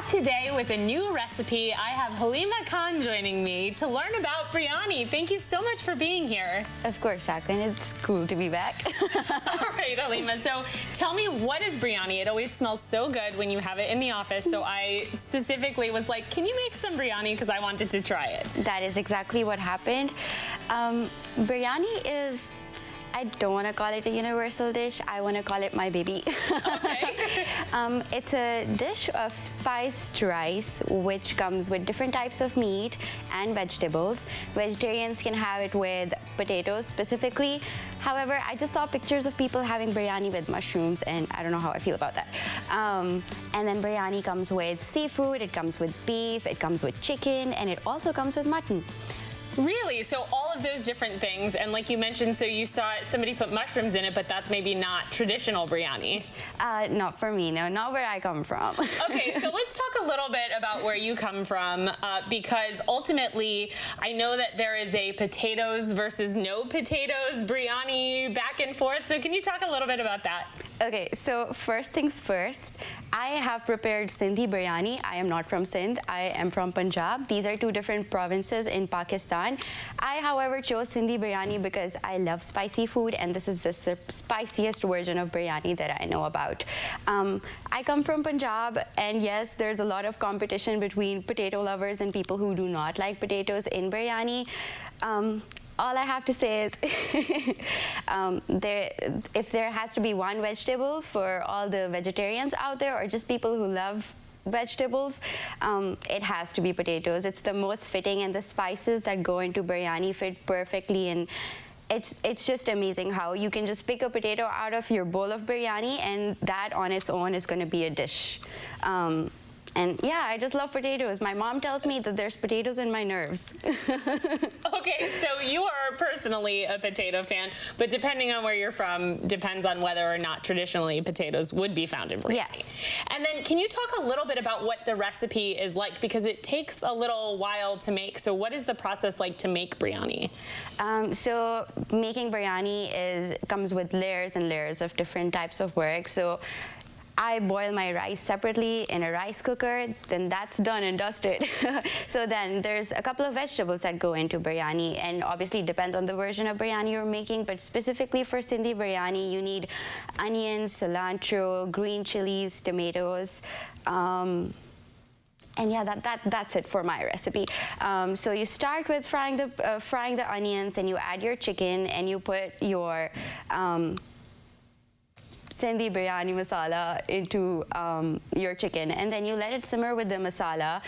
today with a new recipe. I have Haleema Kahn joining me to learn about biryani. Thank you so much for being here. Of course, Jaclyn. It's cool to be back. All right, Haleema. So tell me, what is biryani? It always smells so good when you have it in the office. So I specifically was like, can you make some biryani? Because I wanted to try it. That is exactly what happened. Biryani is, I don't want to call it a universal dish. I want to call it my baby. Okay. It's a dish of spiced rice, which comes with different types of meat and vegetables. Vegetarians can have it with potatoes specifically. However, I just saw pictures of people having biryani with mushrooms, and I don't know how I feel about that. And then biryani comes with seafood, it comes with beef, it comes with chicken, and it also comes with mutton. Really? So all of those different things, and like you mentioned, so you saw somebody put mushrooms in it, but that's maybe not traditional biryani. Not for me, no, not where I come from. Okay, so let's talk a little bit about where you come from, because ultimately, I know that there is a potatoes versus no potatoes biryani back and forth, so can you talk a little bit about that? Okay, so first things first, I have prepared Sindhi biryani. I am not from Sindh, I am from Punjab. These are two different provinces in Pakistan. I, however, chose Sindhi biryani because I love spicy food, and this is the spiciest version of biryani that I know about. I come from Punjab, and yes, there's a lot of competition between potato lovers and people who do not like potatoes in biryani. All I have to say is, if there has to be one vegetable for all the vegetarians out there, or just people who love vegetables, it has to be potatoes. It's the most fitting, and the spices that go into biryani fit perfectly, and it's just amazing how you can just pick a potato out of your bowl of biryani, and that on its own is going to be a dish. And yeah, I just love potatoes. My mom tells me that there's potatoes in my nerves. Okay, so you are personally a potato fan, but depending on where you're from, depends on whether or not traditionally potatoes would be found in biryani. Yes. And then can you talk a little bit about what the recipe is like? Because it takes a little while to make. So what is the process like to make biryani? So making biryani comes with layers and layers of different types of work. So I boil my rice separately in a rice cooker, then that's done and dusted. So then there's a couple of vegetables that go into biryani, and obviously it depends on the version of biryani you're making, but specifically for Sindhi biryani, you need onions, cilantro, green chilies, tomatoes, and yeah, that's it for my recipe. So you start with frying the onions, and you add your chicken, and you put your Sindhi biryani masala into your chicken, and then you let it simmer with the masala.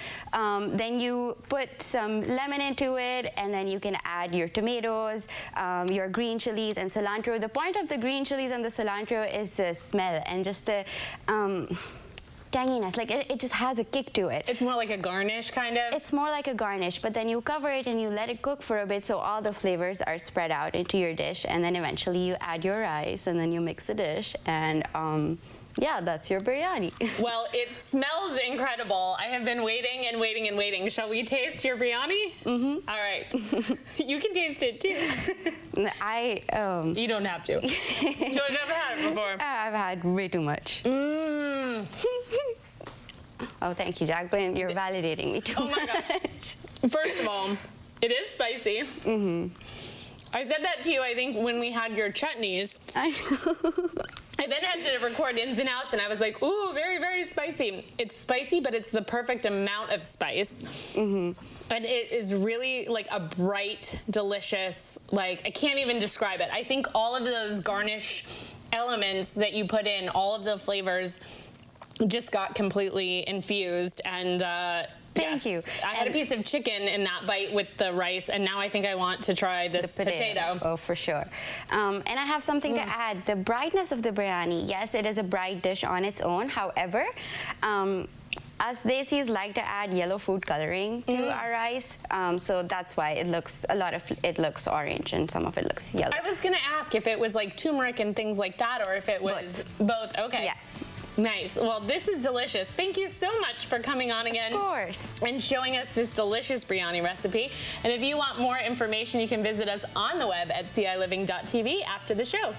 Then you put some lemon into it, and then you can add your tomatoes, your green chilies, and cilantro. The point of the green chilies and the cilantro is the smell and just the tanginess. Like it just has a kick to it. It's more like a garnish, kind of? It's more like a garnish, but then you cover it and you let it cook for a bit so all the flavors are spread out into your dish, and then eventually you add your rice, and then you mix the dish, and yeah, that's your biryani. Well, it smells incredible. I have been waiting and waiting and waiting. Shall we taste your biryani? Mm-hmm. All right. You can taste it too. You don't have to. You've never had it before. I've had way too much. Mmm. Oh, thank you, Jaclyn. You're validating me too much. Oh my God. First of all, it is spicy. Mm-hmm. I said that to you, I think, when we had your chutneys. I know. I then had to record ins and outs, and I was like, ooh, very, very spicy. It's spicy, but it's the perfect amount of spice. Mm-hmm. And it is really like a bright, delicious, like, I can't even describe it. I think all of those garnish elements that you put in, all of the flavors just got completely infused, and Thank you. I had a piece of chicken in that bite with the rice, and now I think I want to try this potato. Oh, for sure. And I have something to add. The brightness of the biryani, yes, it is a bright dish on its own. However, us Desis like to add yellow food coloring to our rice, so that's why it looks it looks orange and some of it looks yellow. I was gonna ask if it was like turmeric and things like that, or if it was both. Okay. Yeah. Nice. Well, this is delicious. Thank you so much for coming on again. Of course. And showing us this delicious biryani recipe. And if you want more information, you can visit us on the web at ciLiving.tv after the show.